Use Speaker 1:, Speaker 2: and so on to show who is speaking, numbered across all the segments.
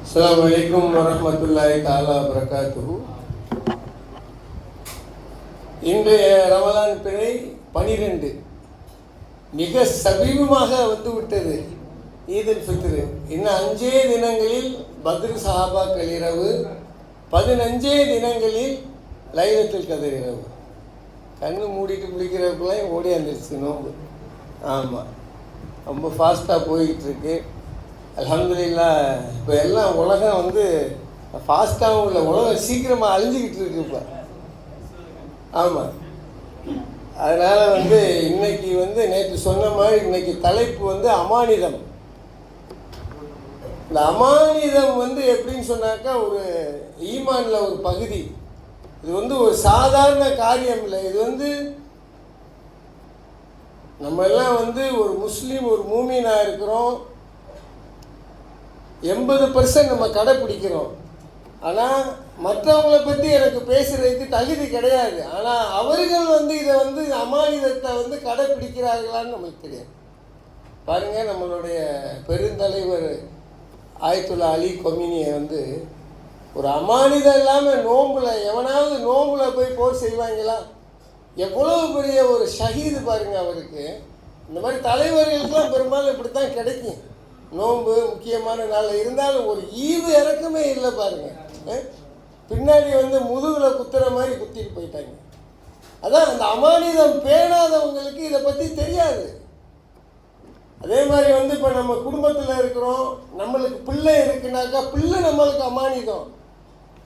Speaker 1: அஸ்ஸலாமு அலைக்கும் வரஹ்மத்துல்லாஹி தஆலா வபரகாத்துஹு. இன்றைய ரமலான் பிறை 12 மிக சமீபமாக வந்து விட்டது. ஈதுல் ஃபித்ர் இன்னும் 5 தினங்களில் பத்ர் சஹாபாக்கள் இரவு, 15 தினங்களில் லைலத்துல் கத்ர் இரவு. கண்ணு மூடிட்டு குளிக்கிறப்பெல்லாம் ஓடி வந்துருச்சு நோம்பு. ஆமாம், ரொம்ப ஃபாஸ்ட்டாக போய்கிட்டு இருக்கு. அல்ஹம்துலில்லாஹ். இப்போ எல்லாம் உலகம் வந்து ஃபாஸ்ட்டாகவும் இல்லை, உலகம் சீக்கிரமாக அழிஞ்சிக்கிட்டு இருக்கு இப்போ. ஆமாம், அதனால் வந்து இன்னைக்கு வந்து நேற்று சொன்ன மாதிரி இன்னைக்கு தலைப்பு வந்து அமானிதம். இந்த அமானிதம் வந்து எப்படின்னு சொன்னாக்கா ஒரு ஈமானில் ஒரு பகுதி. இது வந்து ஒரு சாதாரண காரியம் இல்லை. இது வந்து நம்ம எல்லாம் வந்து ஒரு முஸ்லீம், ஒரு மூமீனாக இருக்கிறோம். 80% நம்ம கடைப்பிடிக்கிறோம். ஆனால் மற்றவங்களை பற்றி எனக்கு பேசுகிறதுக்கு தகுதி கிடையாது. ஆனால் அவர்கள் வந்து இதை வந்து அமானிதத்தை வந்து கடைப்பிடிக்கிறார்களான்னு நம்மளுக்கு தெரியாது. பாருங்கள், நம்மளுடைய பெருந்தலைவர் ஆயத்துல்லா அலி கொமினியை வந்து ஒரு அமானிதம் இல்லாமல் நோம்பில் எவனாவது நோம்பில் போய் போர் செய்வாங்களா? எவ்வளவு பெரிய ஒரு ஷஹீது பாருங்கள் அவருக்கு. இந்த மாதிரி தலைவர்களுக்கெல்லாம் பெரும்பாலும் இப்படி தான் கிடைக்கும். நோன்பு முக்கியமான நாளில் இருந்தாலும் ஒரு ஈவு இறக்கமே இல்லை பாருங்கள். பின்னாடி வந்து முதுகில் குத்துற மாதிரி குத்திட்டு போயிட்டாங்க. அதான் அந்த அமானிதம் பேணாதவங்களுக்கு இதை பற்றி தெரியாது. அதே மாதிரி வந்து இப்போ நம்ம குடும்பத்தில் இருக்கிறோம், நம்மளுக்கு பிள்ளை இருக்குனாக்கா பிள்ளை நம்மளுக்கு அமானிதம்.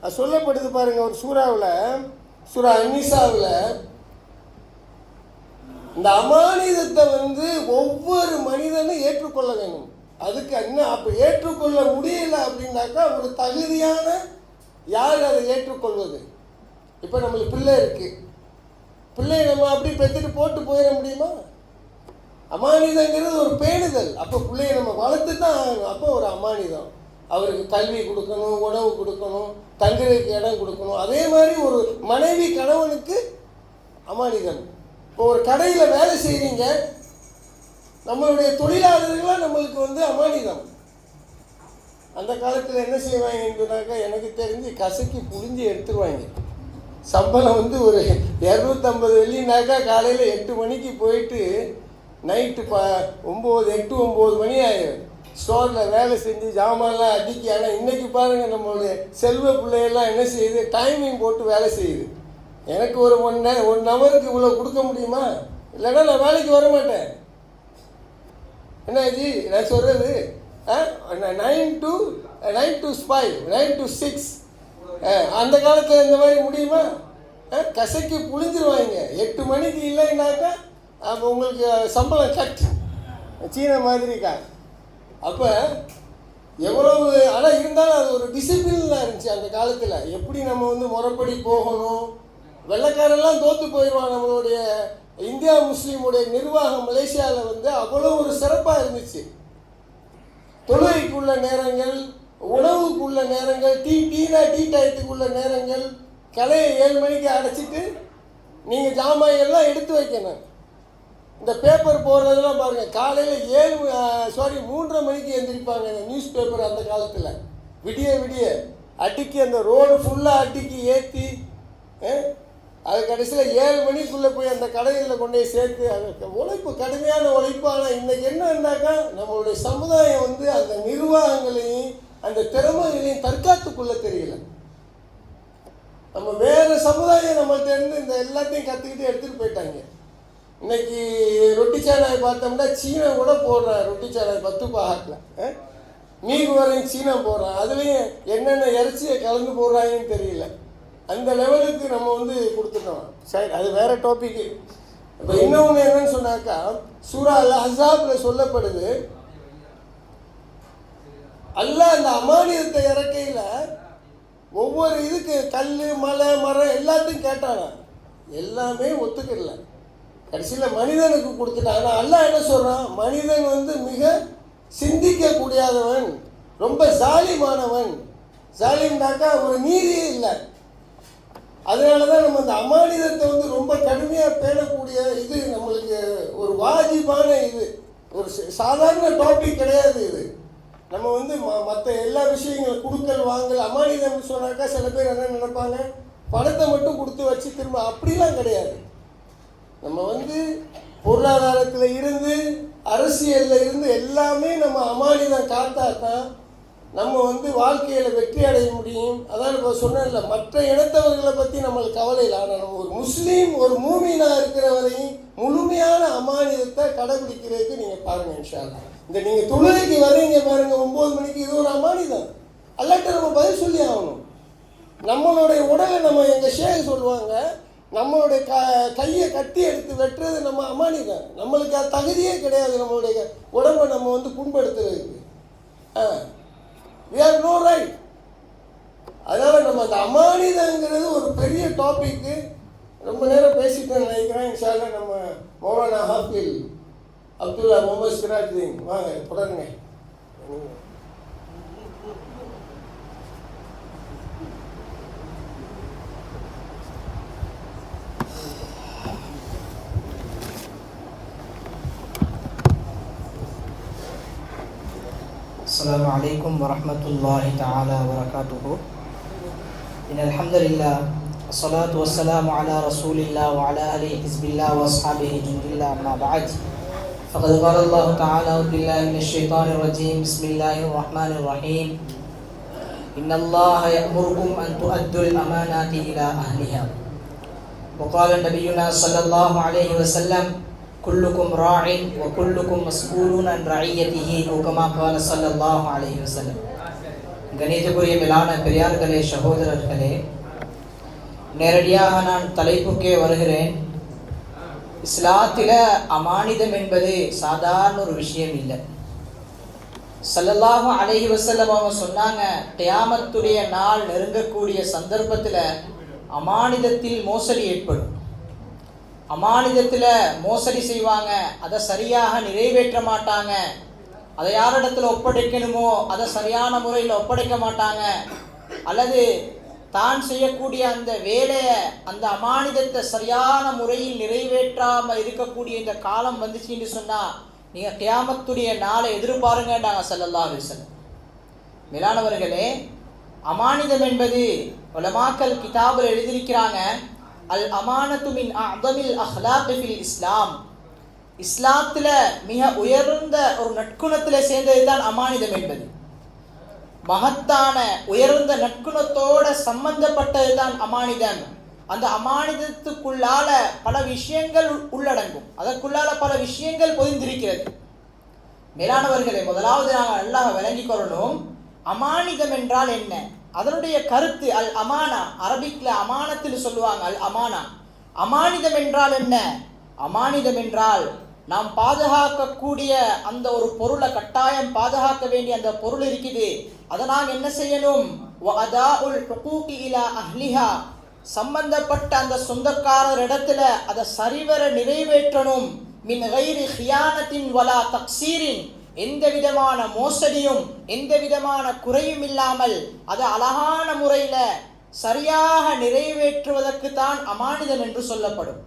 Speaker 1: அது சொல்லப்படுது பாருங்கள் ஒரு சூறாவில், சூரா அன்னிசாவில். இந்த அமானிதத்தை வந்து ஒவ்வொரு மனிதனும் ஏற்றுக்கொள்ள வேணும். அதுக்கு என்ன அப்போ ஏற்றுக்கொள்ள முடியல அப்படின்னாக்கா ஒரு தகுதியான யார் அதை ஏற்றுக்கொள்வது? இப்போ நம்மளுக்கு பிள்ளை இருக்குது, பிள்ளையை நம்ம அப்படி பெற்றுட்டு போட்டு போயிட முடியுமா? அமானிதங்கிறது ஒரு பேணுதல். அப்போ பிள்ளையை நம்ம வளர்த்து தான் ஆகணும். அப்போ ஒரு அமானிதம். அவருக்கு கல்வி கொடுக்கணும், உணவு கொடுக்கணும், தங்குறதுக்கு இடம் கொடுக்கணும். அதே மாதிரி ஒரு மனைவி கணவனுக்கு அமானிதம். இப்போ ஒரு கடையில் வேலை செய்கிறீங்க, நம்மளுடைய தொழிலாளர்களாக நம்மளுக்கு வந்து அமானிதம். அந்த காலத்தில் என்ன செய்வாங்கன்னு சொன்னாக்கா, எனக்கு தெரிஞ்சு கசக்கி புழிஞ்சு எடுத்துருவாங்க. சம்பளம் வந்து ஒரு 250 வெள்ளினாக்கா காலையில் 8 மணிக்கு போயிட்டு நைட்டு 8-9 மணி ஆயிடும். ஸ்டோரில் வேலை செஞ்சு ஜாமான்லாம் அடிக்கி. ஆனால் இன்றைக்கி பாருங்கள், நம்மளுடைய செல்வ பிள்ளையெல்லாம் என்ன செய்யுது, டைமிங் போட்டு வேலை செய்யுது. எனக்கு ஒரு 1 ஹவருக்கு இவ்வளோ கொடுக்க முடியுமா? இல்லைன்னா நான் வேலைக்கு வர மாட்டேன். என்னாச்சு நான் சொல்கிறது? 9 to 5, 9 to 6. அந்த காலத்தில் இந்த மாதிரி முடியுமா? கசக்கி புழிஞ்சிருவாங்க. 8 மணிக்கு இல்லைன்னாக்கா அப்போ உங்களுக்கு சம்பளம் கட். சீன மாதிரிக்கா. அப்போ எவ்வளவு, ஆனால் இருந்தாலும் அது ஒரு டிசிப்ளினாக இருந்துச்சு அந்த காலத்தில். எப்படி நம்ம வந்து முறைப்படி போகணும். வெள்ளைக்காரெல்லாம் தோற்று போயிடுவான். நம்மளுடைய இந்தியா முஸ்லீமுடைய நிர்வாகம் மலேசியாவில் வந்து அவ்வளோ ஒரு சிறப்பாக இருந்துச்சு. தொழுகைக்குள்ள நேரங்கள், உணவுக்குள்ள நேரங்கள், டீ டயத்துக்குள்ள நேரங்கள், கலையை 7 மணிக்கு அடைச்சிட்டு நீங்கள் ஜாமான்கள்லாம் எடுத்து வைக்கணும். இந்த பேப்பர் போடுறதெல்லாம் பாருங்கள், காலையில் 3:30 மணிக்கு எழுந்திரிப்பாங்க. இந்த நியூஸ் பேப்பர் அந்த காலத்தில் விடிய அடிக்கி அந்த ரோடு ஃபுல்லாக அடிக்கி ஏற்றி அது கடைசியில் 7 மணிக்குள்ளே போய் அந்த கடைகளில் கொண்டு போய் சேர்த்து. அது உழைப்பு, கடுமையான உழைப்பு. ஆனால் இன்றைக்கி என்னன்னாக்கா, நம்மளுடைய சமுதாயம் வந்து அந்த நிர்வாகங்களையும் அந்த திறமைகளையும் தற்காத்துக்குள்ளே தெரியல. நம்ம வேறு சமுதாயம் நம்மள்ட்ட இருந்து இந்த எல்லாத்தையும் கற்றுக்கிட்டு எடுத்துகிட்டு போயிட்டாங்க. இன்றைக்கி ரொட்டி சாணாய் பார்த்தோம்னா சீனா கூட போடுறான். ரொட்டி சாணாய் 10 பாகத்தில் மீன் வரையும் சீனா போடுறான். அதுலேயும் என்னென்ன இறைச்சியை கலந்து போடுறாங்கன்னு தெரியல. அந்த லெவலுக்கு நம்ம வந்து கொடுத்துட்டோம். சரி, அது வேறு டாபிக்கு. இப்போ இன்னொன்று என்னன்னு சொன்னாக்கா, சூரா அல் அஹ்ஸாபில் சொல்லப்படுது, அல்லாஹ் அந்த அமானிதத்தை இறக்கையில் ஒவ்வொரு இதுக்கு கல், மலை, மரம் எல்லாத்தையும் கேட்டானா, எல்லாமே ஒத்துக்கல. கடைசியில் மனிதனுக்கு கொடுத்துட்டான். ஆனால் அல்லாஹ் என்ன சொல்கிறான், மனிதன் வந்து மிக சிந்திக்கக்கூடியாதவன், ரொம்ப ஜாலிமானவன். ஜாலிம்னாக்கா ஒரு நீதியே இல்லை. அதனால தான் நம்ம அந்த அமானிதத்தை வந்து ரொம்ப கடுமையாக பேணக்கூடிய இது நம்மளுக்கு ஒரு வாஜிபான இது. ஒரு சாதாரண டாபிக் கிடையாது இது. நம்ம வந்து மற்ற எல்லா விஷயங்களும் கொடுக்கல் வாங்கல் அமானிதம்னு சொன்னாக்கா சில பேர் என்ன நினைப்பாங்க, பணத்தை மட்டும் கொடுத்து வச்சு திரும்ப, அப்படிலாம் கிடையாது. நம்ம வந்து பொருளாதாரத்தில் இருந்து அரசியலில் இருந்து எல்லாமே நம்ம அமானிதம் காத்தா தான் நம்ம வந்து வாழ்க்கையில் வெற்றி அடைய முடியும். அதான் இப்போ சொன்னேன்ல, மற்ற இனத்தவர்களை பற்றி நம்மளுக்கு கவலை இல்லை. ஆனால் நம்ம ஒரு முஸ்லீம் ஒரு மூமினாக இருக்கிற வரையும் முழுமையான அமானிதத்தை கடைபிடிக்கிறதுக்கு நீங்கள் பாருங்கள் இன்ஷா அல்லாஹ். இந்த நீங்கள் தொழுகைக்கு வர்றீங்க பாருங்கள் 9 மணிக்கு, இது ஒரு அமானிதம். அல்லாட்ட நம்ம பதில் சொல்லி ஆகணும். நம்மளுடைய உடலை நம்ம எங்கள் ஷேக் சொல்லுவாங்க, நம்மளுடைய கையை கட்டி எடுத்து வெட்டுறது நம்ம அமானிதம். நம்மளுக்கு அது தகுதியே கிடையாது. நம்மளுடைய உடம்பை நம்ம வந்து புண்படுத்துறதுக்கு we have no right. அதனால் நம்ம அந்த அமானிதங்கிறது ஒரு பெரிய டாபிக்கு. ரொம்ப நேரம் பேசிட்டேன்னு நினைக்கிறேன். இன்ஷா அல்லாஹ் நம்ம மௌலானா ஹாஃபில் அப்துல்லா முகமது சிராஜுதீன் வாங்க தொடருங்க.
Speaker 2: السلام عليكم ورحمة الله تعالى وبركاته. إن الحمد لله والصلاة والسلام على رسول الله وعلى آله حزب الله وأصحابه جند الله أما بعد فقد قال الله تعالى أعوذ بالله من الشيطان الرجيم بسم الله الرحمن الرحيم إن الله يأمركم أن تؤدوا الأمانات إلى أهلها وقال نبينا صلى الله عليه وسلم كلكم راع وكلكم مسؤول عن رعيته أو كما قال صلى الله عليه وسلم. கணிதக்குரிய மேலான பெரியார்களே, சகோதரர்களே, நேரடியாக நான் தலைப்புக்கே வருகிறேன். இஸ்லாத்தில் அமானிதம் என்பது சாதாரண ஒரு விஷயம் இல்லை. ஸல்லல்லாஹு அலைஹி வஸல்லம் அவங்க சொன்னாங்க, கியாமத்துடைய நாள் நெருங்கக்கூடிய சந்தர்ப்பத்தில் அமானிதத்தில் மோசடி ஏற்படும். அமானிதத்தில் மோசடி செய்வாங்க, அதை சரியாக நிறைவேற்ற மாட்டாங்க. அதை யாரிடத்தில் ஒப்படைக்கணுமோ அதை சரியான முறையில் ஒப்படைக்க மாட்டாங்க. அல்லது தான் செய்யக்கூடிய அந்த வேலையை, அந்த அமானிதத்தை சரியான முறையில் நிறைவேற்றாமல் இருக்கக்கூடிய இந்த காலம் வந்துச்சுன்னு சொன்னால் நீங்கள் கியாமத்துடைய நாளை எதிர்பாருங்கன்றாங்க ஸல்லல்லாஹு அலைஹி வஸல்லம். மேலானவர்களே, அமானிதம் என்பது உலமாக்கள் கிதாபில் எழுதியிருக்கிறாங்க, அல் அமானத்து மின் அஅதமில் அஹ்லாக் ஃபில் இஸ்லாம். இஸ்லாத்தில் மிக உயர்ந்த ஒரு நற்குணத்தில் சேர்ந்தது தான் அமானிதம் என்பது. மகத்தான உயர்ந்த நற்குணத்தோட சம்பந்தப்பட்டது தான் அமானிதம். அந்த அமானிதத்துக்குள்ளால பல விஷயங்கள் உள்ளடங்கும், அதற்குள்ளால பல விஷயங்கள் பொதிந்திருக்கிறது. மேலானவர்களை, முதலாவது நாங்கள் நல்லா விளங்கிக் கொள்ளணும், அமானிதம் என்றால் என்ன, அதனுடைய கருத்து. அல் அமானா, அரபிக்ல அமானத்தில் சொல்லுவாங்க அல் அமானா. அமானிதம் என்றால் என்ன? அமானிதம் என்றால் நாம் பாதுகாக்கக்கூடிய அந்த ஒரு பொருளை, கட்டாயம் பாதுகாக்க வேண்டிய அந்த பொருள் இருக்குது, அதை நாங்கள் என்ன செய்யணும்? வஅதாஉல் ஹுகூகி இலா அஹ்லிஹா, சம்பந்தப்பட்ட அந்த சொந்தக்காரர் இடத்துல அதை சரிவர நிறைவேற்றணும். மின் கைரி ஹியானத்தின் வலா தக்சீரின், எந்த விதமான மோசடியும் எந்த விதமான குறையும் இல்லாமல் அதை அழகான முறையில் சரியாக நிறைவேற்றுவதற்கு தான் அமானிதம் என்று சொல்லப்படும்.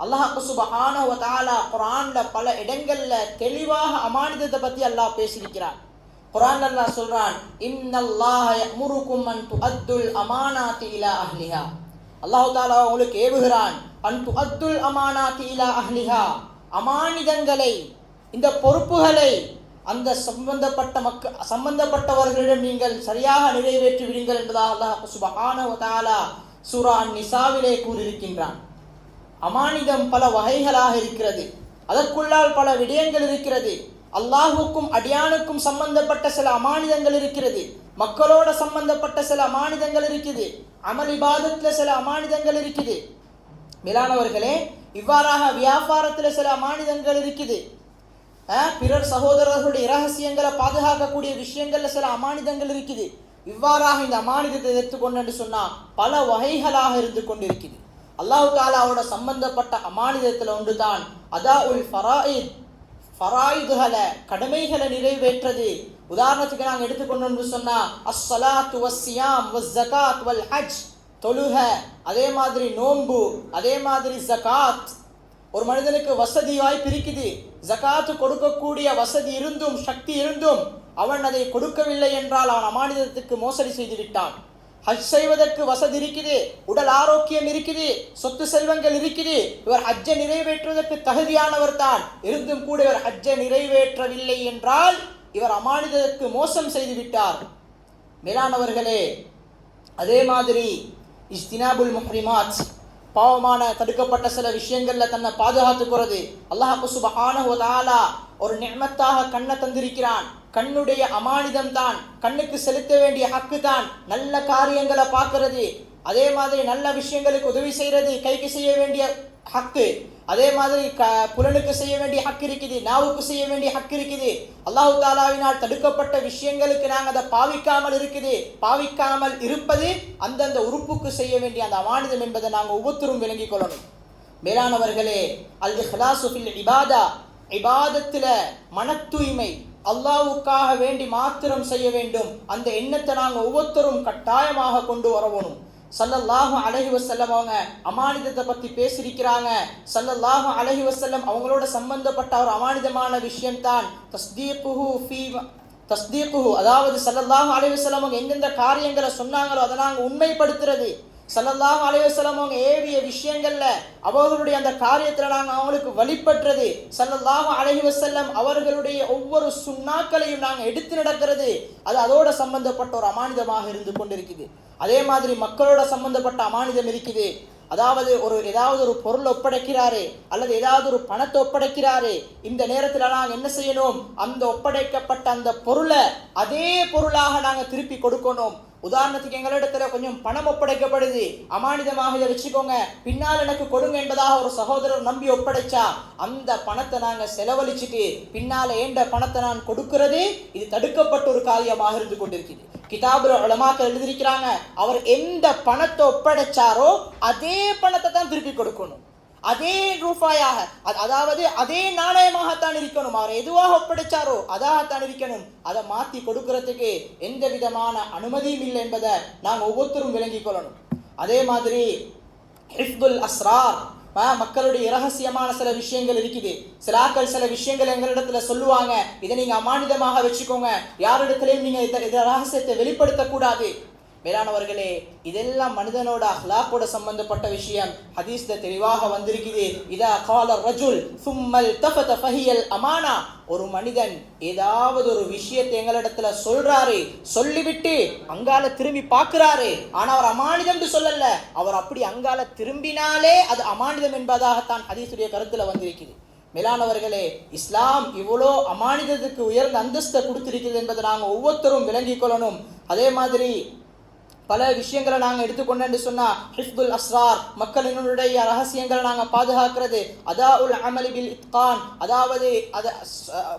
Speaker 2: அல்லாஹ் சுப்ஹானஹு வ தஆலா குர்ஆன்ல பல இடங்கள்ல தெளிவாக அமானிதத்தை பற்றி அல்லாஹ் பேசியிருக்கிறான். குர்ஆன்ல அல்லாஹ் சொல்றான், இன்னல்லாஹ யஅமுருக்கும் அன் துஅத்துல் அமானாத்தி இலா அஹ்லிஹா. அல்லாஹ் தஆலா உங்களுக்கு ஏவுகிறான், அன் துஅத்துல் அமானாத்தி இலா அஹ்லிஹா, அமானிதங்களை, இந்த பொறுப்புகளை அந்த சம்பந்தப்பட்டவர்களிடம் நீங்கள் சரியாக நிறைவேற்றி விடுங்கள் என்பதாக அல்லாஹ் சுப்ஹானஹு வ தஆலா சூரா அன்-நிசாவிலே கூறியிருக்கின்றான். அமானிதம் பல வகைகளாக இருக்கிறது, அதற்குள்ளால் பல விடயங்கள் இருக்கிறது. அல்லாஹுக்கும் அடியானுக்கும் சம்பந்தப்பட்ட சில அமானிதங்கள் இருக்கிறது, மக்களோட சம்பந்தப்பட்ட சில அமானிதங்கள் இருக்குது, அமல் இபாதத்தில் சில அமானிதங்கள் இருக்குது. மேலானவர்களே, இவ்வாறாக வியாபாரத்தில் சில அமானிதங்கள் இருக்குது, பிறர் சகோதரர்களுடைய இரகசியங்களை பாதுகாக்கக்கூடிய விஷயங்கள்ல சில அமானிதங்கள் இருக்குது. இவ்வாறாக இந்த அமானிதத்தை எடுத்துக்கொண்டு சொன்னால் பல வகைகளாக இருந்து கொண்டிருக்குது. அல்லாஹ் தஆலாவோட சம்பந்தப்பட்ட அமானிதத்தில் ஒன்று தான் அதாஉல் ஃபராயித், ஃபராயிதுகளை, கடமைகளை நிறைவேற்றது. உதாரணத்துக்கு நாங்கள் எடுத்துக்கொண்டு சொன்னால் அஸ்ஸலாத்து வஸ்ஸியாம் வஸ்ஸகாத் வல் ஹஜ், தொழுக, அதே மாதிரி நோன்பு, அதே மாதிரி ஜகாத், ஒரு மனிதனுக்கு வசதி வாய்ப்பு இருக்குது, ஜகாத்து கொடுக்கக்கூடிய வசதி இருந்தும் சக்தி இருந்தும் அவன் அதை கொடுக்கவில்லை என்றால் அவன் அமானிதத்துக்கு மோசடி செய்து விட்டான். ஹஜ் செய்வதற்கு வசதி இருக்குது, உடல் ஆரோக்கியம் இருக்குது, சொத்து செல்வங்கள் இருக்குது, இவர் ஹஜ்ஜை நிறைவேற்றுவதற்கு தகுதியானவர் தான், இருந்தும் கூட இவர் ஹஜ்ஜை நிறைவேற்றவில்லை என்றால் இவர் அமானிதத்துக்கு மோசம் செய்து விட்டார். மேலானவர்களே, அதே மாதிரி இஜ்தினாபுல் முஹ்ரிமாத், பாவமான தடுக்கப்பட்ட சில விஷயங்கள்ல தன்னை பாதுகாத்துக்கிறது. அல்லாஹ் சுப்ஹானஹு வ தஆலா ஒரு நிஅமத்தாக கண்ணை தந்திருக்கிறான். கண்ணுடைய அமானிதம் தான், கண்ணுக்கு செலுத்த வேண்டிய ஹக்கு தான் நல்ல காரியங்களை பார்க்கறது, அதே மாதிரி நல்ல விஷயங்களுக்கு உதவி செய்யறது கைக்கு செய்ய வேண்டிய ஹக்கு, அதே மாதிரி புலனுக்கு செய்ய வேண்டிய ஹக்கு இருக்குது, நாவுக்கு செய்ய வேண்டிய ஹக்கு இருக்குது. அல்லாஹ் தாலாவினால் தடுக்கப்பட்ட விஷயங்களுக்கு நாங்கள் அதை பாவிக்காமல் இருப்பது அந்தந்த உறுப்புக்கு செய்ய வேண்டிய அந்த அமானிதம் என்பதை நாங்கள் ஒவ்வொருத்தரும் விளங்கிக் கொள்ளணும். மேலானவர்களே, அல் இஹ்லாசு ஃபில் இபாதா, இபாதத்தில் மன தூய்மை, அல்லாஹ்வுக்காக வேண்டி மாத்திரம் செய்ய வேண்டும், அந்த எண்ணத்தை நாங்கள் ஒவ்வொருத்தரும் கட்டாயமாக கொண்டு வரணும். ஸல்லல்லாஹு அலைஹி வஸல்லம் அவங்க அமானிதத்தை பற்றி பேசியிருக்கிறாங்க. ஸல்லல்லாஹு அலைஹி வஸல்லம் அவங்களோட சம்பந்தப்பட்ட ஒரு அமானிதமான விஷயம்தான் தஸ்தீக்குஹு, அதாவது ஸல்லல்லாஹு அலைஹி வஸல்லம் அவங்க எந்தெந்த காரியங்களை சொன்னாங்களோ அதை நாங்கள் உண்மைப்படுத்துறது. ஸல்லல்லாஹு அலைஹி வஸல்லம் அவங்க ஏவிய விஷயங்கள்ல அவர்களுடைய அந்த காரியத்தில் நாங்கள் அவங்களுக்கு வழிபடுறது. ஸல்லல்லாஹு அலைஹி வஸல்லம் அவர்களுடைய ஒவ்வொரு சுன்னாக்களையும் நாங்கள் எடுத்து நடக்கிறது. அது அதோட சம்பந்தப்பட்ட ஒரு அமானிதமாக இருந்து கொண்டிருக்குது. அதே மாதிரி மக்களோட சம்பந்தப்பட்ட அமானிதம் இருக்குது. அதாவது ஏதாவது ஒரு பொருள் ஒப்படைக்கிறாரு அல்லது ஏதாவது ஒரு பணத்தை ஒப்படைக்கிறாரு, இந்த நேரத்தில் நாங்கள் என்ன செய்யணும், அந்த ஒப்படைக்கப்பட்ட அந்த பொருளை அதே பொருளாக நாங்கள் திருப்பி கொடுக்கணும். உதாரணத்துக்கு எங்களிடத்துல கொஞ்சம் பணம் ஒப்படைக்கப்படுது, அமானிதமாக இதை வச்சுக்கோங்க, பின்னால் எனக்கு கொடுங்க என்பதாக ஒரு சகோதரர் நம்பி ஒப்படைச்சா, அந்த பணத்தை நாங்கள் செலவழிச்சுட்டு பின்னால ஏண்ட பணத்தை நான் கொடுக்கிறது, இது தடுக்கப்பட்ட ஒரு காரியமாக இருந்து கொண்டிருக்குது. கிதாபுல உலமாக்கள் எழுதியிருக்கிறாங்க, அவர் எந்த பணத்தை ஒப்படைச்சாரோ அதே பணத்தை தான் திருப்பி கொடுக்கணும், அதே ரூபாயாக, அதாவது அதே நாணயமாகத்தான் இருக்கணும். அவர் எதுவாக ஒப்படைச்சாரோ அதாகத்தான் இருக்கணும். அதை மாற்றி கொடுக்கறதுக்கு எந்த விதமான அனுமதியும் இல்லை என்பதை நாங்கள் ஒவ்வொருத்தரும் விளங்கிக் கொள்ளணும். அதே மாதிரி ஹிஃப்துல் அஸ்ரார், மக்களுடைய இரகசியமான சில விஷயங்கள் இருக்குது. சில விஷயங்கள் எங்களிடத்துல சொல்லுவாங்க, இதை நீங்க அமானிதமாக வச்சுக்கோங்க, யாரிடத்திலையும் நீங்க இந்த ரகசியத்தை வெளிப்படுத்தக்கூடாது. மேலானவர்களே, இதெல்லாம் மனிதனோட அஹ்லாக்கோட சம்பந்தப்பட்ட விஷயம். ஹதீஸ்ல தெளிவாக வந்திருக்குது, இதா கால ரஜுல் சும்மல் தஃபத ஃபஹியல் அமானா, ஒரு மனிதன் ஏதாவது ஒரு விஷயத்தை எங்களிடத்துல சொல்றாரு, சொல்லிவிட்டு அங்கால திரும்பி பார்க்கிறாரு, ஆனா அவர் அமானிதம் சொல்லல, அவர் அப்படி அங்கால திரும்பினாலே அது அமானிதம் என்பதாகத்தான் ஹதீஸுடைய கருத்துல வந்திருக்குது. மேலானவர்களே, இஸ்லாம் இவ்வளோ அமானிதத்துக்கு உயர்ந்த அந்தஸ்தை கொடுத்திருக்கிறது என்பதை நாங்கள் ஒவ்வொருத்தரும் விளங்கிக் கொள்ளணும். அதே மாதிரி பல விஷயங்களை நாங்கள் எடுத்துக்கொண்டு சொன்னா, ஹிஃப்துல் அஸ்ரார், மக்களினுடைய ரகசியங்களை நாங்கள் பாதுகாக்கிறது. அதாஉல் அமலி பில் இத்கான், அதாவது அது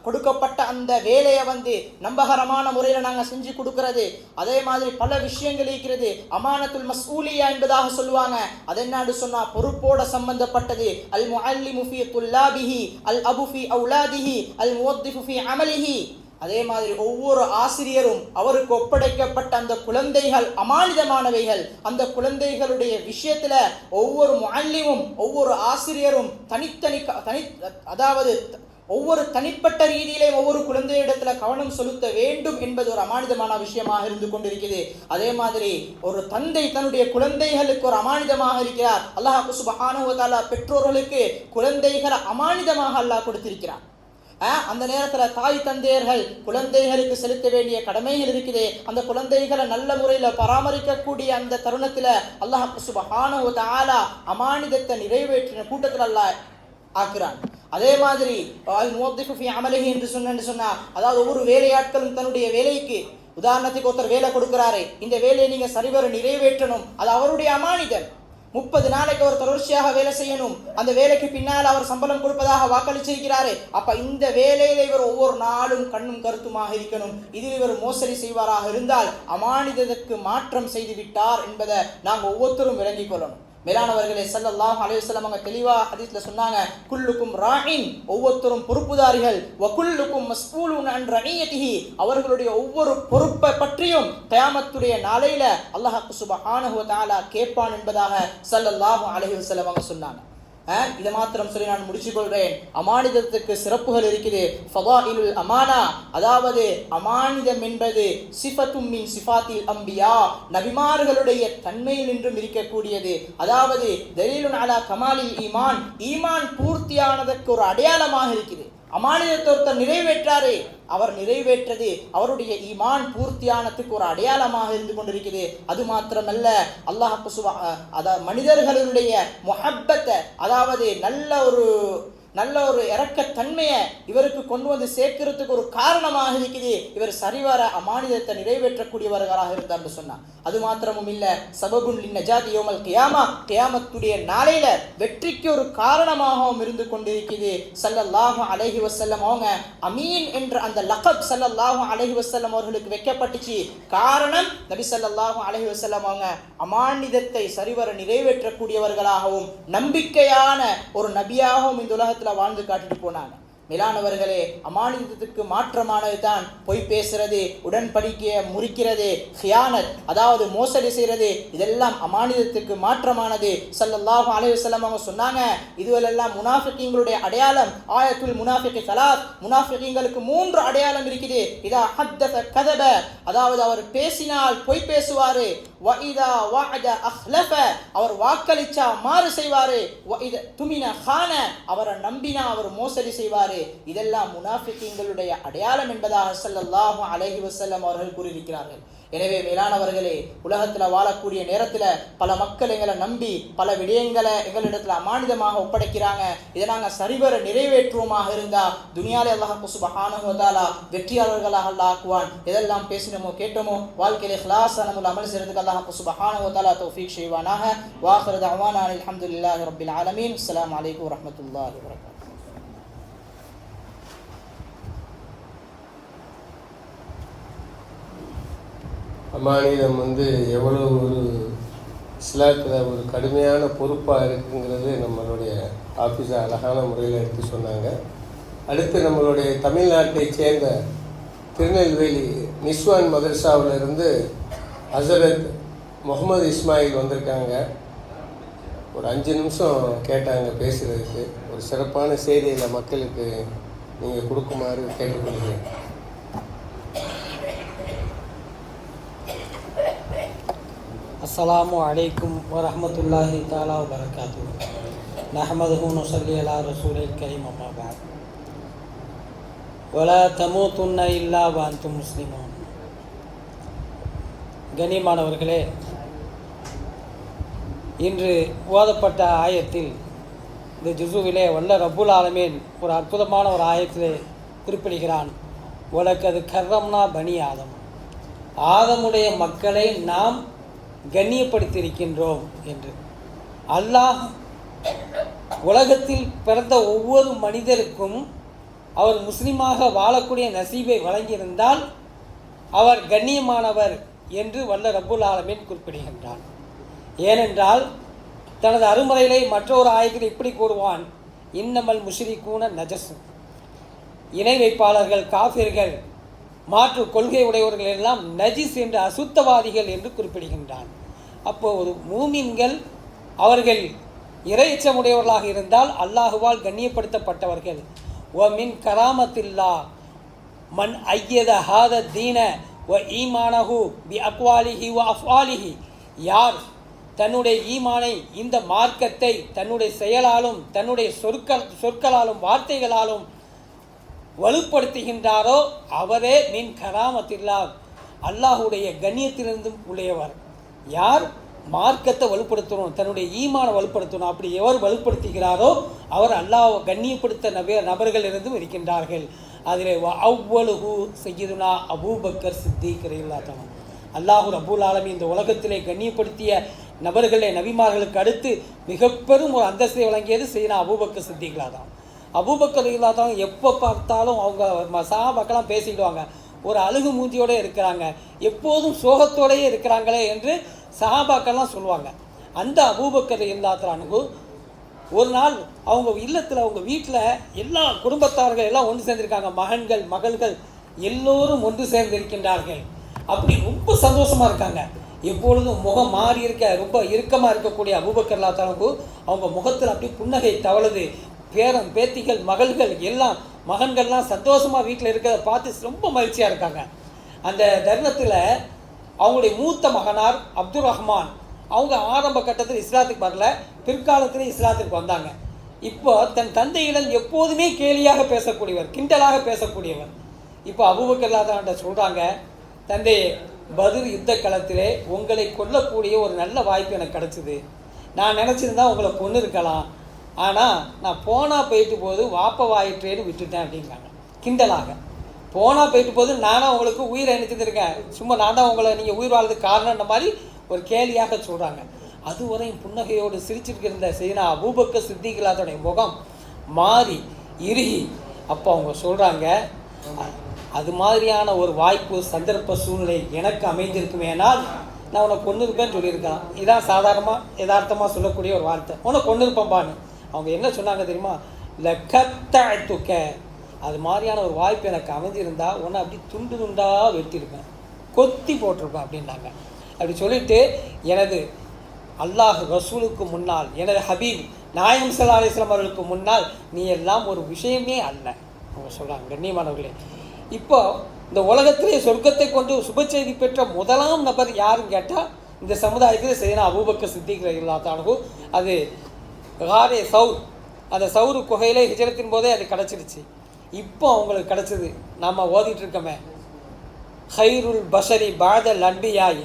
Speaker 2: கொடுக்கப்பட்ட அந்த வேலையை நம்பகரமான முறையில் நாங்கள் செஞ்சு கொடுக்கறது. அதே மாதிரி பல விஷயங்கள் இருக்கிறது. அமானத்துல் மஸ்ஊலியா என்பதாக சொல்லுவாங்க. அது என்னன்னு சொன்னா, பொறுப்போட சம்பந்தப்பட்டது. அல் முஅல்லிமு ஃபீ துல்லாபிஹி, அல் அபு ஃபீ அவுலாதிஹி, அல் முவத்திஃபு ஃபீ அமலிஹி. அதே மாதிரி ஒவ்வொரு ஆசிரியரும் அவருக்கு ஒப்படைக்கப்பட்ட அந்த குழந்தைகள் அமானிதமானவைகள். அந்த குழந்தைகளுடைய விஷயத்துல ஒவ்வொரு முஅல்லிமும் ஒவ்வொரு ஆசிரியரும் அதாவது ஒவ்வொரு தனிப்பட்ட ரீதியிலே ஒவ்வொரு குழந்தையிடத்துல கவனம் செலுத்த வேண்டும் என்பது ஒரு அமானிதமான விஷயமாக இருந்து கொண்டிருக்கிறது. அதே மாதிரி ஒரு தந்தை தன்னுடைய குழந்தைகளுக்கு ஒரு அமானிதமாக இருக்கிறார். அல்லாஹ் சுப்ஹானஹு வ தஆலா பெற்றோர்களுக்கு குழந்தைகளை அமானிதமாக அல்லாஹ் கொடுத்திருக்கிறார். அந்த நேரத்தில் தாய் தந்தையர்கள் குழந்தைகளுக்கு செலுத்த வேண்டிய கடமைகள் இருக்குது. அந்த குழந்தைகளை நல்ல முறையில் பராமரிக்கக்கூடிய அந்த தருணத்தில் அல்லாஹ் சுப்ஹானஹு வ தஆலா அமானிதத்தை நிறைவேற்றின கூட்டத்தில் அல்லாஹ் ஆக்குறான். அதே மாதிரி அல் முவத்திஃபு ஃபீ அமலிஹி என்று சொன்னா, அதாவது ஒவ்வொரு வேலையாட்களும் தன்னுடைய வேலைக்கு, உதாரணத்துக்கு ஒருத்தர் வேலை கொடுக்கிறாரு, இந்த வேலையை நீங்க சரிவர நிறைவேற்றணும், அது அவருடைய அமானிதம். 30 நாளைக்கு அவர் தொடர்ச்சியாக வேலை செய்யணும், அந்த வேலைக்கு பின்னால் அவர் சம்பளம் கொடுப்பதாக வாக்களிச்சிருக்கிறாரு. அப்ப இந்த வேலையில இவர் ஒவ்வொரு நாளும் கண்ணும் கருத்துமாக இருக்கணும். இதில் இவர் மோசடி செய்வாராக இருந்தால் அமானிதத்துக்கு மாற்றம் செய்து விட்டார் என்பதை நாங்கள் ஒவ்வொருத்தரும் விளங்கிக் கொள்ளணும். மேலானவர்களே, ஸல்லல்லாஹு அலைஹி வஸல்லம் அவங்க தெளிவா ஹதீஸ்ல சொன்னாங்க, குல்லுக்கும் ராயின், ஒவ்வொருத்தரும் பொறுப்புதாரிகள், வ குல்லுக்கும் மஸ்ஊலுன் அன் ரஇயதிஹி, அவர்களுடைய ஒவ்வொரு பொறுப்பை பற்றியும் கியாமத்துடைய நாளையில அல்லாஹ் சுப்ஹானஹு வ தஆலா கேட்பான் என்பதாக ஸல்லல்லாஹு அலைஹி வஸல்லம் அவங்க சொன்னாங்க. இதை மாத்திரம் சொல்லி நான் முடிச்சுக்கொள்கிறேன். அமானிதத்துக்கு சிறப்புகள் இருக்குது. ஃபதாயிலுல் அமானா, அதாவது அமானிதம் என்பது சிஃபத்தும் மின் சிஃபாத்தில் அம்பியா, நபிமார்களுடைய தன்மையில் நின்றும் இருக்கக்கூடியது. அதாவது தலீலுன் அலா கமாலில் ஈமான், ஈமான் பூர்த்தியானதற்கு ஒரு அடையாளமாக இருக்குது. அமானிதத்தை ஒருத்தர் நிறைவேற்றாரே, அவர் நிறைவேற்றது அவருடைய ஈமான் பூர்த்தியானத்துக்கு ஒரு அடையாளமாக இருந்து கொண்டிருக்கிறது. அது மாத்திரமல்ல, அல்லாஹ் மனிதர்களுடைய முஹப்பத்தை, அதாவது நல்ல ஒரு இரக்கத்தன்மையை இவருக்கு கொண்டு வந்து சேர்க்கிறதுக்கு ஒரு காரணமாக இருக்குது. இவர் சரிவர அமானிதத்தை நிறைவேற்றக்கூடியவர்களாக இருந்தார் என்று சொன்னார். அது மாத்திரமும் இல்ல, சபபுன் லின்னஜாதி யௌமல் கியாமா, கியாமத்துடைய நாளையில வெற்றிக்கு ஒரு காரணமாகவும் இருந்து கொண்டிருக்கிறது. ஸல்லல்லாஹு அலைஹி வஸல்லம் அவங்க அமீன் என்ற அந்த லகப் ஸல்லல்லாஹு அலைஹி வஸல்லம் அவர்களுக்கு வைக்கப்பட்டுச்சு. காரணம், நபி ஸல்லல்லாஹு அலைஹி வஸல்லம் அவங்க அமானிதத்தை சரிவர நிறைவேற்றக்கூடியவர்களாகவும் நம்பிக்கையான ஒரு நபியாகவும் இந்த உலகத்தில் வாழ்ந்து காட்டிட்டு போனாங்க. மேலானவர்களே, அமானிதத்துக்கு மாற்றமானது தான் பொய் பேசுறது, உடன்படிக்கையை முறிக்கிறது, ஹியானத் அதாவது மோசடி செய்கிறது. இதெல்லாம் அமானிதத்துக்கு மாற்றமானது. ஸல்லல்லாஹு அலைஹி வஸல்லம் அவங்க சொன்னாங்க, இதுவெல்லாம் முனாஃபிகீங்களுடைய அடையாளம். ஆயத்துல் முனாஃபிகி ஸலாத், முனாஃபிகீங்களுக்கு 3 அடையாளம் இருக்குது. இதா ஹத்தஸ கதப, அதாவது அவர் பேசினால் பொய் பேசுவாரு. வ இதா வஅத அஹ்லஃப, அவர் வாக்களிச்சா மாறு செய்வாரு. வ இத துமின ஹான, அவரை நம்பினா அவர் மோசடி செய்வாரு. இதெல்லாம் முனாஃபிகீங்களுடைய அடையாளம் என்பதாக ஸல்லல்லாஹு அலைஹி வஸல்லம் அவர்கள் கூறியிருக்கிறார்கள். எனவே மேலானவர்களே, உலகத்தில் வாழக்கூடிய நேரத்தில் பல மக்கள் எங்களை நம்பி பல விடயங்களை எங்களிடத்தில் அமானிதமாக ஒப்படைக்கிறாங்க. இதை நாங்கள் சரிவர நிறைவேற்றுவோமாக இருந்தால் துனியாலே அல்லாஹ் சுப்ஹானஹு வ தஆலா வெற்றியாளர்களாக அல்லாஹ் ஆக்குவான். எதெல்லாம் பேசினோமோ கேட்டோமோ வாழ்க்கையிலே இஹ்லாஸான முறையில் அமல் செய்யறதுக்கு அல்லாஹ் சுப்ஹானஹு வ தஆலா தௌஃபீக் செய்வானாக. வாஹிரு தஅவானா அல்ஹம்துலில்லாஹி ரப்பில் ஆலமீன். அஸ்ஸலாமு அலைக்கும் வரஹ்மத்துல்லாஹி வபரகாத்துஹு.
Speaker 1: அமானிதம் எவ்வளோ ஒரு இஸ்லாத்தில் ஒரு கடுமையான பொறுப்பாக இருக்குங்கிறது நம்மளுடைய ஆஃபீஸை அழகான முறையில் எடுத்து சொன்னாங்க. அடுத்து நம்மளுடைய தமிழ்நாட்டை சேர்ந்த திருநெல்வேலி நிஸ்வான் மதரசாவிலிருந்து ஹசரத் முகமது இஸ்மாயில் வந்திருக்காங்க. ஒரு 5 நிமிஷம் கேட்டாங்க பேசுகிறதுக்கு. ஒரு சிறப்பான செய்தியை மக்களுக்கு நீங்கள் கொடுக்குமாறு கேட்டுக்கொள்கிறேன்.
Speaker 3: அஸ்ஸலாமு அலைக்கும் வரஹ்மத்துல்லாஹி தஆலா வ பரகாத்துஹு. நஹ்மதுஹு வ நுஸல்லி அலா ரசூலில் கரீம். அம்மா பஅத். வலா தமூதுன்ன இல்லா வ அன்தும் முஸ்லிமூன். கண்ணியமானவர்களே, இன்று ஓதப்பட்ட ஆயத்தில், இந்த ஜுஸுவிலே வல்ல ரப்புல் ஆலமீன் ஒரு அற்புதமான ஒரு ஆயத்திலே குறிப்பிடுகிறான். வலக்கது கர்ரம்னா பனி ஆதம், ஆதமுடைய மக்களை நாம் கண்ணியப்படுத்தியிருக்கின்றோம் என்று. அல்லாஹ் உலகத்தில் பிறந்த ஒவ்வொரு மனிதருக்கும் அவர் முஸ்லீமாக வாழக்கூடிய நசீபை வழங்கியிருந்தால் அவர் கண்ணியமானவர் என்று வல்ல ரப்புல் ஆலமீன் குறிப்பிடுகின்றான். ஏனென்றால் தனது அருமறையிலே மற்றொரு ஆயத்தில் இப்படி கூறுவான், இன்னமல் முஷ்ரிகூன நஜஸு, இணை வைப்பாளர்கள், காஃபிர்கள், மாற்று கொள்கை உடையவர்கள் எல்லாம் நஜிஸ் என்ற அசுத்தவாதிகள் என்று குறிப்பிடுகின்றான். அப்போ ஒரு மூமின்கள் அவர்கள் இறையச்சமுடையவர்களாக இருந்தால் அல்லாஹுவால் கண்ணியப்படுத்தப்பட்டவர்கள். வ மின் கராமத்தில்லா மன் ஐயத ஹாத தீன வ ஈமானஹு பி அக்வாலிஹி வ அஃஆலிஹி, யார் தன்னுடைய ஈமானை, இந்த மார்க்கத்தை தன்னுடைய செயலாலும் தன்னுடைய சொற்களாலும் வார்த்தைகளாலும் வலுப்படுத்துகின்றாரோ அவரே மின் கராமத்தில்லா, அல்லாஹுடைய கண்ணியத்திலிருந்தும் உடையவர். யார் மார்க்கத்தை வலுப்படுத்தணும், தன்னுடைய ஈமானை வலுப்படுத்தணும், அப்படி எவர் வலுப்படுத்துகிறாரோ அவர் அல்லாஹ் கண்ணியப்படுத்த நபர்கள் இருந்தும் இருக்கின்றார்கள். அதில் அவ்வளுஹு சய்யிதுனா அபூபக்கர் சித்திக் ரலியல்லாஹு தஆலா, அல்லாஹு ரப்புல் ஆலமீன் இந்த உலகத்திலே கண்ணியப்படுத்திய நபர்களே, நபிமார்களுக்கு அடுத்து மிக பெரும் ஒரு அந்தஸ்தை வழங்கியது சையதுனா அபூபக்கர் சித்திக்லா தான். அபூபக்கர் ரலியல்லாஹு தஆலா எப்போ பார்த்தாலும் அவங்க சஹாபாக்கெல்லாம் பேசிக்கிடுவாங்க, ஒரு அழுகு மூஞ்சியோடு இருக்கிறாங்க, எப்போதும் சோகத்தோடையே இருக்கிறாங்களே என்று சஹாபாக்கெல்லாம் சொல்லுவாங்க. அந்த அபூபக்கர் ரலியல்லாஹு தஆலா ஒரு நாள் அவங்க இல்லத்தில், அவங்க வீட்டில் எல்லா குடும்பத்தார்கள் எல்லாம் ஒன்று சேர்ந்திருக்காங்க, மகன்கள் மகள்கள் எல்லோரும் ஒன்று சேர்ந்திருக்கின்றார்கள். அப்படி ரொம்ப சந்தோஷமாக இருக்காங்க. எப்பொழுதும் முகம் மாறி இருக்க ரொம்ப இறுக்கமாக இருக்கக்கூடிய அபூபக்கர் ரலியல்லாஹு அவங்க முகத்தில் அப்படி புன்னகை தவழுது. பேரன் பேத்திகள் மகள்கள் எல்லாம் மகன்கள்லாம் சந்தோஷமாக வீட்டில் இருக்கிறத பார்த்து ரொம்ப மகிழ்ச்சியாக இருக்காங்க. அந்த தருணத்தில் அவங்களுடைய மூத்த மகனார் அப்துல் ரஹ்மான் அவங்க ஆரம்ப கட்டத்தில் இஸ்லாத்துக்கு வரல, பிற்காலத்தில் இஸ்லாத்துக்கு வந்தாங்க. இப்போ தன் தந்தையிடம் எப்போதுமே கேலியாக பேசக்கூடியவர், கிண்டலாக பேசக்கூடியவர். இப்போ அபூபக்கர் ரலியல்லாஹு சொல்கிறாங்க, தந்தை பத்ர் யுத்த களத்திலே உங்களை கொல்லக்கூடிய ஒரு நல்ல வாய்ப்பு எனக்கு கிடச்சிது. நான் நினச்சிருந்தா உங்களை கொன்று இருக்கலாம், ஆனால் நான் போனால் போயிட்டு போது வாயிற்றேன்னு விட்டுட்டேன் அப்படிங்கிறாங்க கிண்டலாக. போனால் போயிட்டு போது நானும் உங்களுக்கு உயிரை நினைச்சிருக்கேன், சும்மா நான் தான் உங்களை நீங்கள் உயிர் வாழ்றதுக்கு காரணம்ன்ற மாதிரி ஒரு கேலியாக சொல்கிறாங்க. அதுவரையும் புன்னகையோடு சிரிச்சிட்டு இருந்த செய்னா அபூபக்கர் சித்திக் ரலியல்லாஹுடைய முகம் மாறி இறுகி அப்போ அவங்க சொல்கிறாங்க, அது மாதிரியான ஒரு வாய்ப்பு சந்தர்ப்ப சூழ்நிலை எனக்கு அமைந்திருக்குமேனால் நான் உனக்கு கொண்டு இருப்பேன்னு சொல்லியிருக்கலாம். இதான் சாதாரணமாக யதார்த்தமாக சொல்லக்கூடிய ஒரு வார்த்தை, உனக்கு கொண்டு இருப்பேன்பான்னு. அவங்க என்ன சொன்னாங்க தெரியுமா, லக்கத்தஅத்துக, அது மாதிரியான ஒரு வாய்ப்பு எனக்கு அமைஞ்சிருந்தா உன்னை அப்படி துண்டு துண்டாக வெட்டியிருப்பேன், கொத்தி போட்டிருப்பேன் அப்படின்னாங்க. அப்படி சொல்லிட்டு எனது அல்லாஹ் ரசூலுக்கு முன்னால், எனது ஹபீப் நாயகம் ஸல்லல்லாஹு அலைஹி வஸல்லம் அவர்களுக்கு முன்னால் நீ எல்லாம் ஒரு விஷயமே அல்ல அவங்க சொல்கிறாங்க. கண்ணியமானவர்களே, இப்போ இந்த உலகத்திலே சொர்க்கத்தை கொண்டு சுப செய்தி பெற்ற முதலாம் நபர் யாருன்னு கேட்டால் இந்த சமுதாயத்தில் செய்யணும் அபூபக்கர் சித்திக் ரலியல்லாஹு அன்ஹு. அது காரே சௌர், அந்த சௌரு குகையிலே ஹிஜ்ரத்தின் போதே அது கிடச்சிருச்சு. இப்போ அவங்களுக்கு கிடச்சிது நம்ம ஓதிட்டு இருக்கோமே, ஹைருல் பஷரி பாதல் அன்பியாயி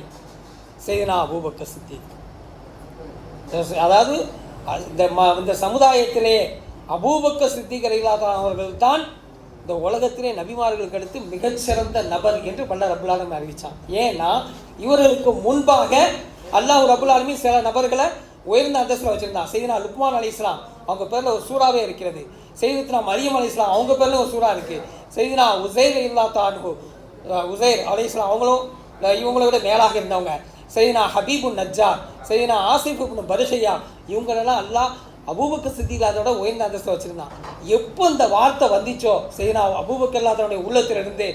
Speaker 3: செய்யனா அபூபக்கர் சித்திக். அதாவது இந்த சமுதாயத்திலே அபூபக்கர் சித்திக் ரலியல்லாஹு அன்ஹு அவர்கள் தான் இந்த உலகத்திலே நபிமார்களுக்கு அடுத்து மிகச்சிறந்த நபர் என்று வல்லர் ரப்புல் ஆலமீன் அறிவித்தான். ஏன்னா இவர்களுக்கு முன்பாக அல்லாஹ் ரப்புல் ஆலமீன் சில நபர்களை உயர்ந்த அந்தஸ்தில் வச்சுருந்தான். செய்தினா லுக்மான் அலைஹிஸ்ஸலாம் அவங்க பேரில் ஒரு சூறாவே இருக்கிறது. செய்தினா மரியம் அலைஹிஸ்ஸலாம் அவங்க பேரில் ஒரு சூறா இருக்குது. செய்தினா உசைர் ரலியல்லாஹு அன்ஹு, உசைர் அலைஹிஸ்ஸலாம் அவங்களும் இவங்களை விட மேலாக இருந்தவங்க. செய்தினா ஹபீபுன் நஜ்ஜார், செய்தினா ஆசிஃப் இப்னு பர்ஷையா, இவங்களெல்லாம் அல்லாஹ் அபூபக்கர் சித்திக் அதோட உயர்ந்த அந்தஸ்தை வச்சுருந்தான். எப்போ இந்த வார்த்தை வந்துச்சோ செய்தினா அபூபக்கர் அதனுடைய உள்ளத்திலிருந்து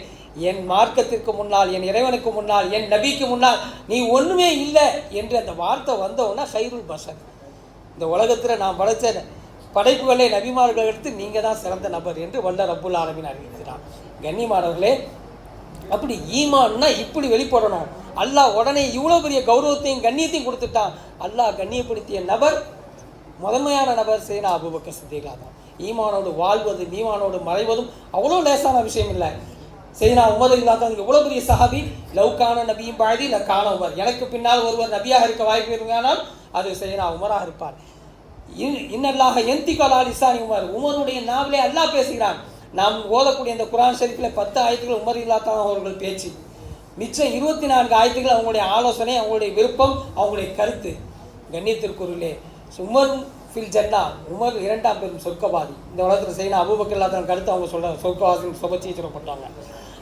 Speaker 3: என் மார்க்கத்திற்கு முன்னால், என் இறைவனுக்கு முன்னால், என் நபிக்கு முன்னால் நீ ஒன்றுமே இல்லை என்று அந்த வார்த்தை வந்தவுடனே ஹைருல் பஷர், இந்த உலகத்தில் நான் படைத்த படைப்புகளே நபிமார்களை எடுத்து நீங்கள் தான் சிறந்த நபர் என்று வல்ல ரப்புல் ஆலமீன் அறிவிக்கிறான். கண்ணியமானவர்களே, அப்படி ஈமான்னா இப்படி வெளிப்படணும். அல்லாஹ் உடனே இவ்வளோ பெரிய கௌரவத்தையும் கண்ணியத்தையும் கொடுத்துட்டான். அல்லாஹ் கண்ணியப்படுத்திய நபர், முதன்மையான நபர் செய்யனா அபூபக்கர் சித்திக் தான். ஈமானோடு வாழ்வதும் ஈமானோடு மறைவதும் அவ்வளோ லேசான விஷயம் இல்லை. செய்யனா உமர் ரலியல்லாஹு எவ்வளோ பெரிய சஹாபி, லவ்கான நபியும் பாதி லக்கான உமர், எனக்கு பின்னால் ஒருவர் நபியாக இருக்க வாய்ப்பு இருந்தால் அது செய்யனா உமராக இருப்பார். இன்னல்லாக எந்திகலா லிசானி உமர், உமருடைய நாவிலே அல்லாஹ் பேசுகிறான். நாம் ஓதக்கூடிய இந்த குர்ஆன் ஷரீஃபில் 10 ஆயத்துகள் உமர் ரலியல்லாஹு அவர்கள் பேச்சு, மிச்சம் 24 ஆயத்துகள் அவங்களுடைய ஆலோசனை, அவங்களுடைய விருப்பம், அவங்களுடைய கருத்து. கண்ணியத்திற்குரிய உமர் ஃபில் ஜன்னா, உமர் 2ஆம் பெரும் சொர்க்கவாதி. இந்த உலகத்தில் செய்யணும் அபூபக்கர் ரலியல்லாஹு கருத்து அவங்க சொல்கிறாங்க, சொர்க்கவாதின்னு சுபச்செய்தி சொல்லப்பட்டாங்க.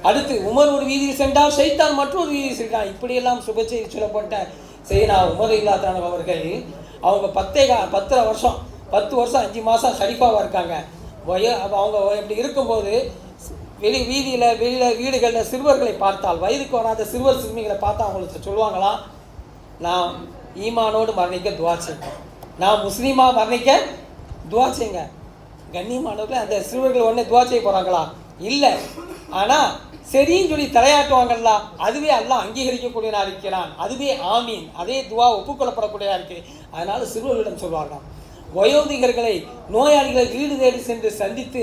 Speaker 3: அடுத்து உமர் ஒரு வீதியில் சென்றால் ஷைத்தான் மற்றொரு வீதியில் சென்றான். இப்படியெல்லாம் சுபச்செய்தி சொல்லப்பட்ட செய்யணும் உமர் ரலியல்லாஹு அவர்கள் அவங்க 10 வருஷம் 5 மாதம் ஹலீஃபாவாக இருக்காங்க. அவங்க இப்படி இருக்கும்போது வெளியில் வீடுகளில் சிறுவர்களை பார்த்தால், வயதுக்கு வராத சிறுவர் சிறுமிகளை பார்த்தா அவங்களுக்கு சொல்லுவாங்களாம், நான் ஈமானோடு மரணிக்க துவா செய்யுங்க, நான் முஸ்லீமாக மரணிக்க துவா செய்யுங்க. கண்ணியமானவர்கள், அந்த சிறுவர்கள் உடனே துவா செய்ய போகிறாங்களா? இல்லை. ஆனால் சரின்னு சொல்லி தலையாட்டுவாங்களா, அதுவே அல்லாஹ் அங்கீகரிக்கக்கூடியதாக இருக்கிறான், அதுவே ஆமீன், அதே துவா ஒப்புக்கொள்ளப்படக்கூடியதாக இருக்குது. அதனால் சிறுவர்களிடம் சொல்வார்களாம், வயோதிகர்களை நோயாளிகளை வீடு தேடி சென்று சந்தித்து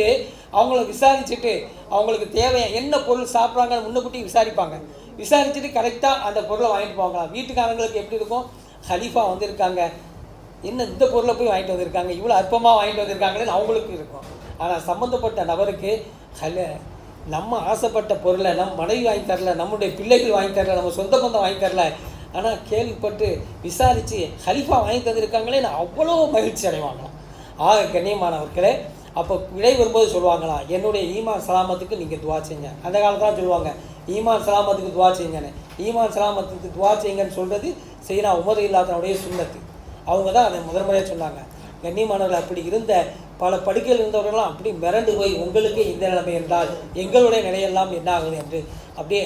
Speaker 3: அவங்கள விசாரிச்சுட்டு அவங்களுக்கு தேவை என்ன பொருள் சாப்பிட்றாங்கன்னு முன்னக்கூட்டி விசாரிப்பாங்க. விசாரிச்சுட்டு கரெக்டாக அந்த பொருளை வாங்கிட்டு போவாங்களாம். வீட்டுக்காரங்களுக்கு எப்படி இருக்கும், ஹலீஃபா வந்திருக்காங்க, என்ன இந்த பொருளை போய் வாங்கிட்டு வந்திருக்காங்க, இவ்வளோ அற்பமாக வாங்கிட்டு வந்திருக்காங்களேன்னு அவங்களுக்கு இருக்கும். ஆனால் சம்மந்தப்பட்ட நபருக்கு நம்ம ஆசைப்பட்ட பொருளை நம்ம மனைவி வாங்கி தரல, நம்முடைய பிள்ளைகள் வாங்கி தரல, நம்ம சொந்த பந்தம் வாங்கி தரல, ஆனால் கேள்விப்பட்டு விசாரித்து ஹலீஃபா வாங்கி தந்திருக்காங்களே நான் அவ்வளோ மகிழ்ச்சி அடைவாங்களாம். ஆக கண்ணியமானவர்களே, அப்போ விடை வரும்போது சொல்லுவாங்களாம், என்னுடைய ஈமான் சலாமத்துக்கு நீங்கள் துவா செய்யுங்க. அந்த காலத்தில் சொல்லுவாங்க ஈமான் சலாமத்துக்கு துவா செய்யுங்கன்னு. ஈமான் சலாமத்துக்கு துவா செய்யுங்கன்னு சொல்கிறது செய்யனா உமர் இல்லாதனுடைய சுன்னத்து. அவங்க தான் அதை முதன்முறையாக சொன்னாங்க. கண்ணியமானவர்கள், அப்படி இருந்த பல படுக்கையில் இருந்தவர்கள்லாம் அப்படி மிரண்டு போய் உங்களுக்கு இந்த நிலைமை என்றால் எங்களுடைய நிலையெல்லாம் என்ன ஆகுது என்று அப்படியே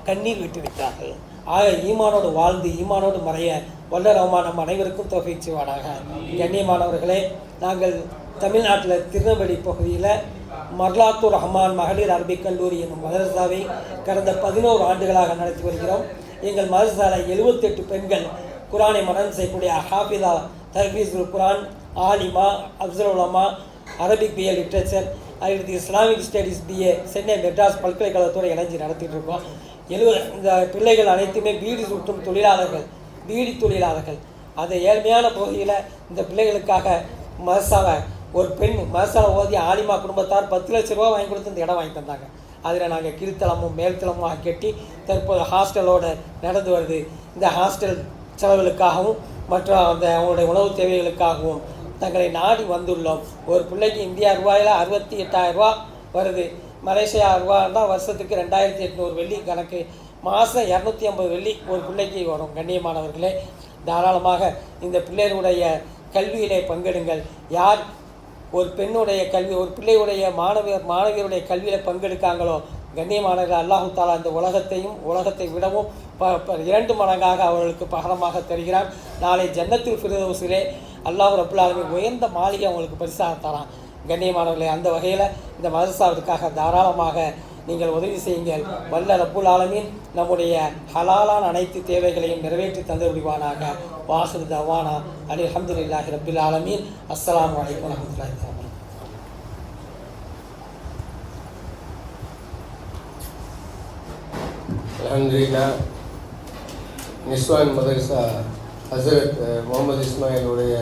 Speaker 3: கண்ணீர் விட்டு விட்டார்கள். ஆக ஈமானோடு வாழ்ந்து ஈமானோடு மறைய வல்ல ரஹ்மான் நம் அனைவருக்கும் தௌஃபீக் செய்வானாக. கண்ணியமானவர்களே, நாங்கள் தமிழ்நாட்டில் திருநெல்வேலி பகுதியில் மர்லாத்தூர் ரஹ்மான் மகளிர் அரபிக் கல்லூரி என்னும் மதரசாவை கடந்த 11 ஆண்டுகளாக நடத்தி வருகிறோம். எங்கள் மதரசாவில் 78 பெண்கள் குரானை மனனம் செய்யக்கூடிய ஹாஃபிதா, தஹ்ஃபீஸுல் குரான், ஆலிமா, அஃப்ஸல் உலமா, அரபிக் பிஏ லிட்ரேச்சர், அடுத்து Islamic studies BA Chennai Madras பல்கலைக்கழகத்தோடு இணைஞ்சு நடத்திட்டு இருக்கோம். இந்த பிள்ளைகள் அனைத்துமே பீடி சுற்றும் தொழிலாளர்கள், பீடி தொழிலாளர்கள். அந்த ஏழ்மையான பகுதியில் இந்த பிள்ளைகளுக்காக மதரசாவை ஒரு பெண் மதரசாவை ஓதி ஆலிமா குடும்பத்தார் 10 லட்ச ரூபா வாங்கி கொடுத்து இந்த இடம் வாங்கி தந்தாங்க. அதில் நாங்கள் கீழ்த்தளமும் மேல்தளமும் கட்டி தற்போது ஹாஸ்டலோடு நடந்து வருது. இந்த ஹாஸ்டல் செலவுகளுக்காகவும் மற்ற அந்த அவங்களுடைய உணவு தேவைகளுக்காகவும் தங்களை நாடி வந்துள்ளோம். ஒரு பிள்ளைக்கு இந்தியா ரூபாயில் 68,000 ரூபா வருது. மலேசியா ரூபா இருந்தால் வருஷத்துக்கு 2,800 வெள்ளி கணக்கு. மாதம் 250 வெள்ளி ஒரு பிள்ளைக்கு வரும். கண்ணியமானவர்களே, தாராளமாக இந்த பிள்ளைகளுடைய கல்வியிலே பங்கெடுங்கள். யார் ஒரு பெண்ணுடைய கல்வி, ஒரு பிள்ளையுடைய மாணவியருடைய கல்வியில் பங்கெடுக்காங்களோ, கண்ணியமானவர்கள், அல்லாஹு தாலா இந்த உலகத்தையும் உலகத்தை விடவும் 2 மடங்காக அவர்களுக்கு பகரமாக தருகிறான். நாளை ஜன்னத்துல் ஃபிர்தௌஸிலே அல்லாஹ் ரப்புல் ஆலமீன் உயர்ந்த மாளிகை அவங்களுக்கு பரிசாக தரான். கண்ணியமானவர்களே, அந்த வகையில் இந்த மதரசாவிற்காக தாராளமாக நீங்கள் உதவி செய்யுங்கள். வல்ல ரப்புல் ஆலமீன் நம்முடைய ஹலாலான அனைத்து தேவைகளையும் நிறைவேற்றி தந்து விடுவானாக. வாசல் தவானா அல்ஹம்துலில்லாஹி ரப்பில் ஆலமீன். அஸ்ஸலாமு அலைக்கும் வரஹ்மத்துல்லாஹி வபரகாத்துஹு.
Speaker 1: அல்ஹம்துலில்லாஹ். நிஸ்வான் மதரசா ஹசரத் முகமது இஸ்மாயிலுடைய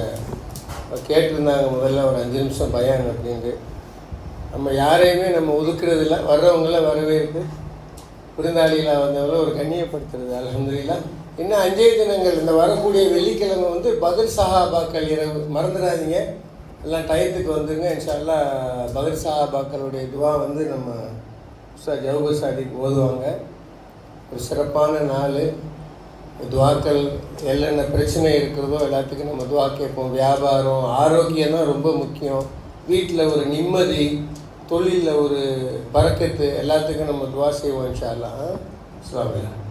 Speaker 1: கேட்டிருந்தாங்க முதல்ல ஒரு 5 நிமிஷம் பயான் அப்படின்ட்டு. நம்ம யாரையுமே நம்ம ஒதுக்குறதில்ல, வர்றவங்கள வரவேற்பு, விருந்தாளிகளாக வந்தவங்கள ஒரு கண்ணியப்படுத்துறது. அல்ஹம்துலில்லாஹ். இன்னும் 5 தினங்கள் இந்த வரக்கூடிய வெள்ளிக்கிழமை வந்து பத்ர் சஹாபாக்கள் இரவு, மறந்துடாதீங்க, எல்லாம் டயத்துக்கு வந்துருங்க. இன்ஷா அல்லாஹ் பத்ர் சஹாபாக்களுடைய துவா வந்து நம்ம உஸ்தாத் ஜவுஹர் சாதிக் ஓதுவாங்க. ஒரு சிறப்பான நாள். துவாக்கள் என்னென்ன பிரச்சனை இருக்கிறதோ எல்லாத்துக்கும் நம்ம துவா கேட்போம். வியாபாரம், ஆரோக்கியம் தான் ரொம்ப முக்கியம். வீட்டில் ஒரு நிம்மதி, தொழிலில் ஒரு பரக்கத்து, எல்லாத்துக்கும் நம்ம துவா செய்வோம் இன்ஷா அல்லாஹ். அஸ்ஸலாமு அலைக்கும்.